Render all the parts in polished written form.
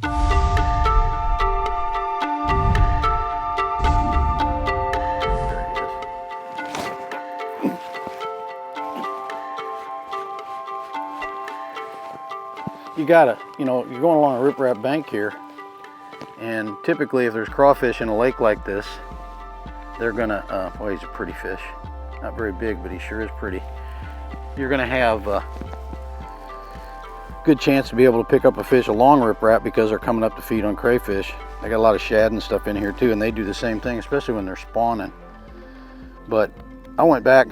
You gotta, you know, you're going along a riprap bank here, and typically if there's crawfish in a lake like this, they're gonna, well, he's a pretty fish. Not very big, but he sure is pretty. You're gonna have a good chance to be able to pick up a fish along riprap because they're coming up to feed on crayfish. They got a lot of shad and stuff in here too, and they do the same thing, especially when they're spawning. But I went back,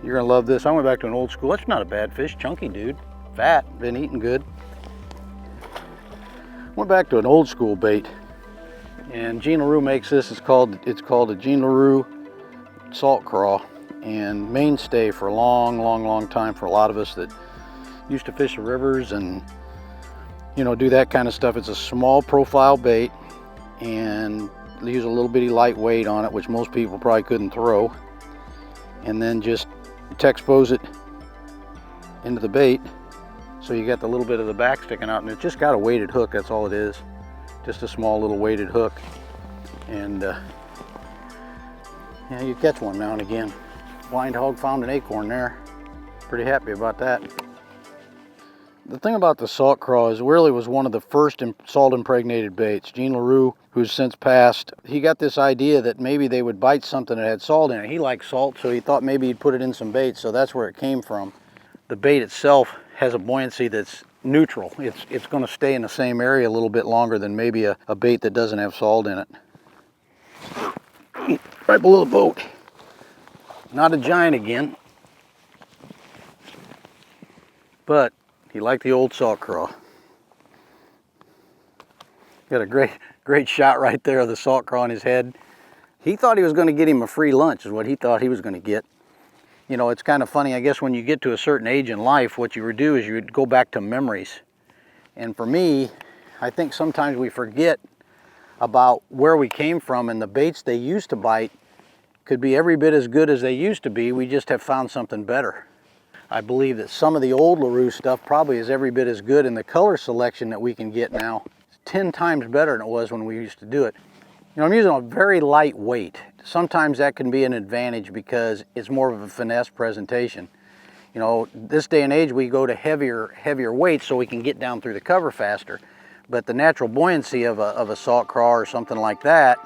you're gonna love this, I went back to an old school, that's not a bad fish, chunky dude, fat, been eating good. Went back to an old school bait, and Jean LaRue makes this. It's called a Jean LaRue salt craw, and mainstay for a long time for a lot of us that used to fish the rivers and, you know, do that kind of stuff. It's a small profile bait, and use a little bitty lightweight on it, which most people probably couldn't throw, and then just expose it into the bait. So you got the little bit of the back sticking out, and it's just got a weighted hook, that's all it is. Just a small little weighted hook. And yeah, you catch one now and again. Blind hog found an acorn there. Pretty happy about that. The thing about the salt craw is it really was one of the first salt impregnated baits. Jean LaRue, who's since passed, he got this idea that maybe they would bite something that had salt in it. He liked salt, so he thought maybe he'd put it in some bait, so that's where it came from. The bait itself has a buoyancy that's neutral. It's going to stay in the same area a little bit longer than maybe a bait that doesn't have salt in it. Right below the boat. Not a giant again, but he liked the old salt craw. Got a great shot right there of the salt craw in his head. He thought he was going to get him a free lunch, is what he thought he was going to get. You know, it's kind of funny, I guess when you get to a certain age in life, what you would do is you would go back to memories. And for me, I think sometimes we forget about where we came from, and the baits they used to bite could be every bit as good as they used to be. We just have found something better. I believe that some of the old LaRue stuff probably is every bit as good, and the color selection that we can get now is 10 times better than it was when we used to do it. You know, I'm using a very light weight. Sometimes that can be an advantage because it's more of a finesse presentation. You know, this day and age we go to heavier weights so we can get down through the cover faster. But the natural buoyancy of a salt craw or something like that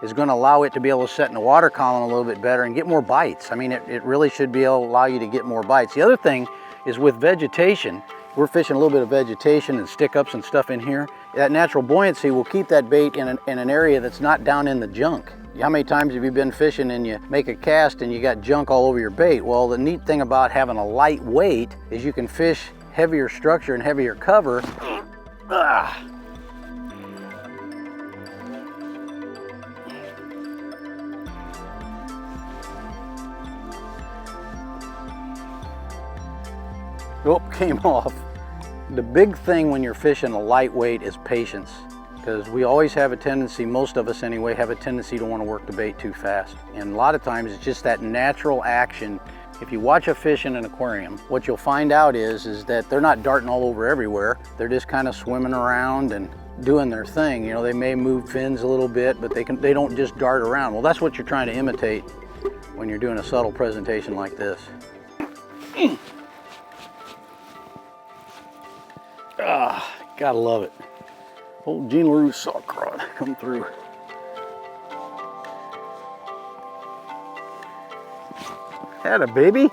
is going to allow it to be able to set in the water column a little bit better and get more bites. I mean, it really should be able to allow you to get more bites. The other thing is with vegetation, we're fishing a little bit of vegetation and stick-ups and stuff in here. That natural buoyancy will keep that bait in an area that's not down in the junk. How many times have you been fishing and you make a cast and you got junk all over your bait? Well, the neat thing about having a light weight is you can fish heavier structure and heavier cover. Oh, came off. The big thing when you're fishing a lightweight is patience, because we always have a tendency, most of us anyway, have a tendency to want to work the bait too fast. And a lot of times it's just that natural action. If you watch a fish in an aquarium, what you'll find out is that they're not darting all over everywhere. They're just kind of swimming around and doing their thing. You know, they may move fins a little bit, but they don't just dart around. Well, that's what you're trying to imitate when you're doing a subtle presentation like this. Ah, gotta love it. Old Jean LaRue salt craw come through. Had a baby.